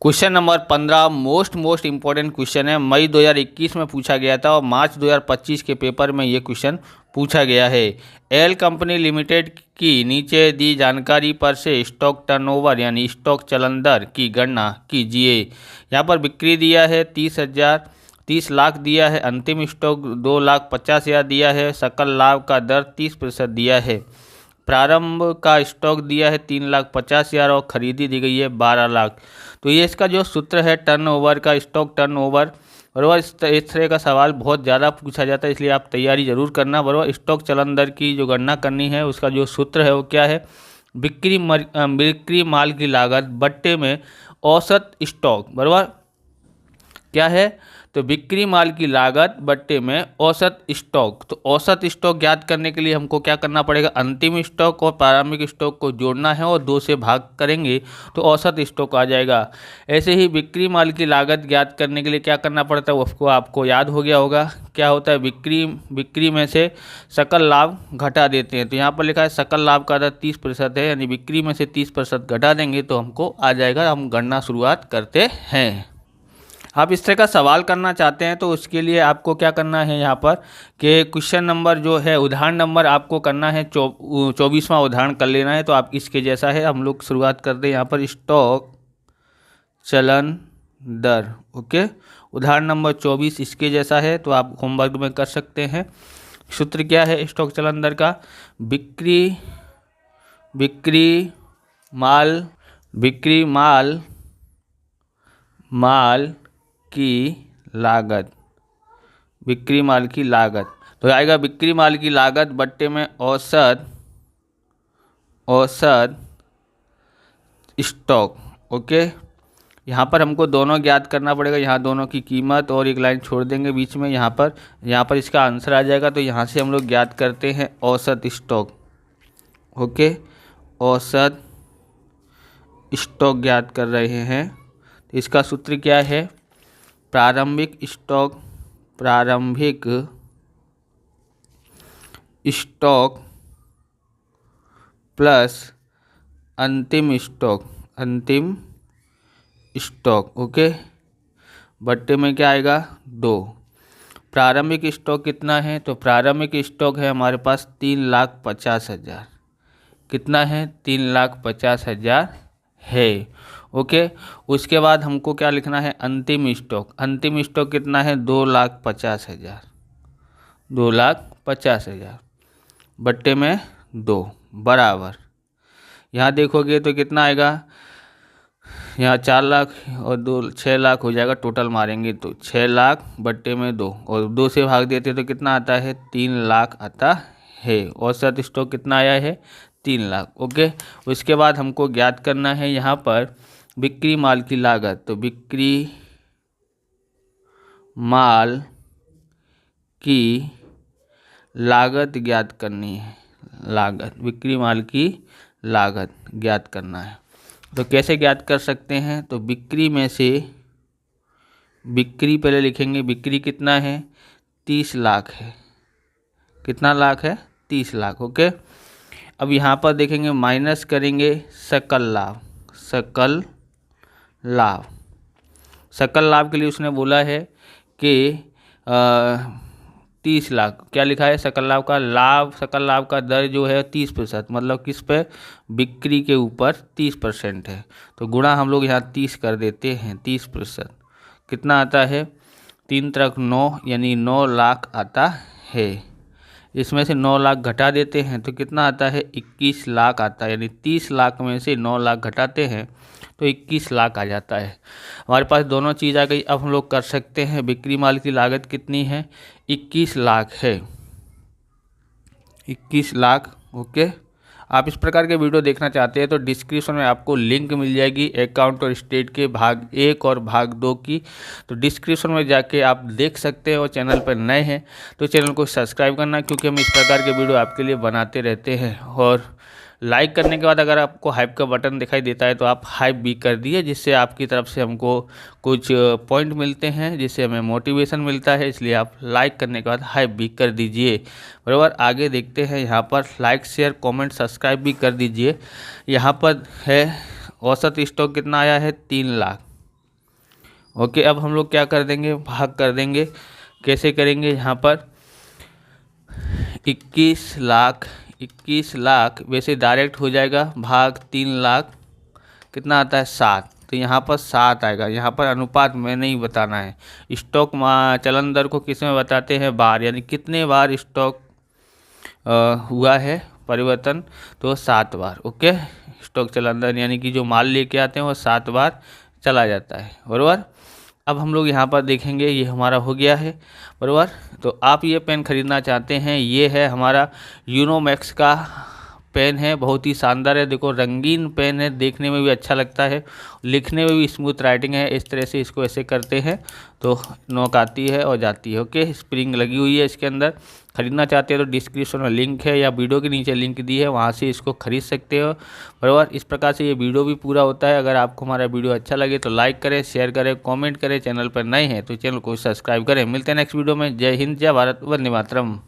Question number 15 most important question है। मई 2021 में पूछा गया था और मार्च 2025 के पेपर में ये क्वेश्चन पूछा गया है। एल कंपनी लिमिटेड की नीचे दी जानकारी पर से स्टॉक टर्नओवर यानी स्टॉक चलन दर की गणना कीजिए। यहाँ पर बिक्री दिया है 30 लाख दिया है, अंतिम स्टॉक 2,50,000 दिया है, सकल लाभ का दर 30% दिया है, प्रारंभ का स्टॉक दिया है 3,50,000 और खरीदी दी गई है 12 लाख। तो ये इसका जो सूत्र है टर्नओवर का, स्टॉक टर्नओवर बराबर। इस तरह का सवाल बहुत ज़्यादा पूछा जाता है, इसलिए आप तैयारी जरूर करना बराबर। स्टॉक चलन दर की जो गणना करनी है उसका जो सूत्र है वो क्या है, बिक्री माल की लागत बट्टे में औसत स्टॉक बराबर। क्या है, तो बिक्री माल की लागत बट्टे में औसत स्टॉक। तो औसत स्टॉक ज्ञात करने के लिए हमको क्या करना पड़ेगा, अंतिम स्टॉक और प्रारंभिक स्टॉक को जोड़ना है और 2 से भाग करेंगे तो औसत स्टॉक आ जाएगा। ऐसे ही बिक्री माल की लागत ज्ञात करने के लिए क्या करना पड़ता है उसको आपको याद हो गया होगा। क्या होता है, बिक्री में से सकल लाभ घटा देते हैं। तो यहाँ पर लिखा है सकल लाभ का दर 30% है, यानी बिक्री में से 30% घटा देंगे तो हमको आ जाएगा। हम गणना शुरुआत करते हैं। आप इस तरह का सवाल करना चाहते हैं तो उसके लिए आपको क्या करना है, यहाँ पर कि क्वेश्चन नंबर जो है उदाहरण नंबर आपको करना है 24वां उदाहरण कर लेना है। तो आप इसके जैसा है, हम लोग शुरुआत करते हैं यहाँ पर स्टॉक चलन दर। ओके, उदाहरण नंबर 24 इसके जैसा है, तो आप होमवर्क में कर सकते हैं। सूत्र क्या है स्टॉक चलन दर का, बिक्री माल की लागत, बिक्री माल की लागत। तो आएगा बिक्री माल की लागत बट्टे में औसत स्टॉक। ओके, यहाँ पर हमको दोनों ज्ञात करना पड़ेगा, यहाँ दोनों की कीमत और एक लाइन छोड़ देंगे बीच में, यहाँ पर इसका आंसर आ जाएगा। तो यहाँ से हम लोग ज्ञात करते हैं औसत स्टॉक। ओके, औसत स्टॉक ज्ञात कर रहे हैं। तो इसका सूत्र क्या है, प्रारंभिक स्टॉक प्लस अंतिम स्टॉक। ओके, बट्टे में क्या आएगा 2। प्रारंभिक स्टॉक कितना है, तो प्रारंभिक स्टॉक है हमारे पास 3,50,000। कितना है, 3,50,000 है। ओके, उसके बाद हमको क्या लिखना है, अंतिम स्टॉक कितना है 2,50,000 बट्टे में 2 बराबर। यहाँ देखोगे तो कितना आएगा, यहाँ 4 लाख और 2 6 लाख हो जाएगा, टोटल मारेंगे तो 6 लाख बट्टे में 2 और 2 से भाग देते तो कितना आता है 3 लाख आता है। औसत स्टॉक कितना आया है 3 लाख। ओके, उसके बाद हमको ज्ञात करना है यहाँ पर बिक्री माल की लागत। तो बिक्री माल की लागत ज्ञात करनी है, बिक्री माल की लागत ज्ञात करना है। तो कैसे ज्ञात कर सकते हैं, तो बिक्री में से बिक्री पहले लिखेंगे, बिक्री कितना है 30 लाख है। कितना लाख है 30 लाख। ओके, अब यहाँ पर देखेंगे माइनस करेंगे सकल लाभ के लिए उसने बोला है कि 30 लाख। क्या लिखा है, सकल लाभ का दर जो है 30%, मतलब किस पे, बिक्री के ऊपर 30% है। तो गुणा हम लोग यहाँ 30 कर देते हैं, 30%। कितना आता है 3 × 9 यानी 9 लाख आता है। इसमें से 9 लाख घटा देते हैं तो कितना आता है 21 लाख आता है, यानी 30 लाख में से 9 लाख घटाते हैं तो 21 लाख आ जाता है। हमारे पास दोनों चीज़ आ गई। अब हम लोग कर सकते हैं, बिक्री माल की लागत कितनी है 21 लाख है, 21 लाख। ओके, आप इस प्रकार के वीडियो देखना चाहते हैं तो डिस्क्रिप्शन में आपको लिंक मिल जाएगी अकाउंट और स्टेट के भाग 1 और भाग 2 की। तो डिस्क्रिप्शन में जाके आप देख सकते हैं। और चैनल पर नए हैं तो चैनल को सब्सक्राइब करना, क्योंकि हम इस प्रकार के वीडियो आपके लिए बनाते रहते हैं। और लाइक करने के बाद अगर आपको हाइप का बटन दिखाई देता है तो आप हाइप भी कर दिए, जिससे आपकी तरफ से हमको कुछ पॉइंट मिलते हैं, जिससे हमें मोटिवेशन मिलता है। इसलिए आप लाइक करने के बाद हाइप भी कर दीजिए बराबर। आगे देखते हैं, यहाँ पर लाइक शेयर कमेंट सब्सक्राइब भी कर दीजिए। यहाँ पर है औसत स्टॉक कितना आया है 3 लाख। ओके, अब हम लोग क्या कर देंगे, भाग कर देंगे। कैसे करेंगे, यहाँ पर 21 लाख वैसे डायरेक्ट हो जाएगा, भाग 3 लाख कितना आता है 7, तो यहाँ पर 7 आएगा। यहाँ पर अनुपात में नहीं बताना है। स्टॉक चलन दर को किस में बताते हैं, बार, यानी कितने बार स्टॉक हुआ है परिवर्तन, तो 7 बार। ओके, स्टॉक चलन दर यानी कि जो माल लेके आते हैं वो 7 बार चला जाता है, बराबर। अब हम लोग यहाँ पर देखेंगे, ये हमारा हो गया है, बराबर। तो आप ये पेन खरीदना चाहते हैं, ये है हमारा यूनोमैक्स का पेन है, बहुत ही शानदार है। देखो रंगीन पेन है, देखने में भी अच्छा लगता है, लिखने में भी स्मूथ राइटिंग है। इस तरह से इसको ऐसे करते हैं तो नोक आती है और जाती है। ओके, स्प्रिंग लगी हुई है इसके अंदर। खरीदना चाहते हैं तो डिस्क्रिप्शन में लिंक है या वीडियो के नीचे लिंक दी है, वहाँ से इसको खरीद सकते हो, बराबर। इस प्रकार से ये वीडियो भी पूरा होता है। अगर आपको हमारा वीडियो अच्छा लगे तो लाइक करें, शेयर करें, कमेंट करें। चैनल पर नए हैं तो चैनल को सब्सक्राइब करें। मिलते हैं नेक्स्ट वीडियो में। जय हिंद, जय भारत, वंदे मातरम।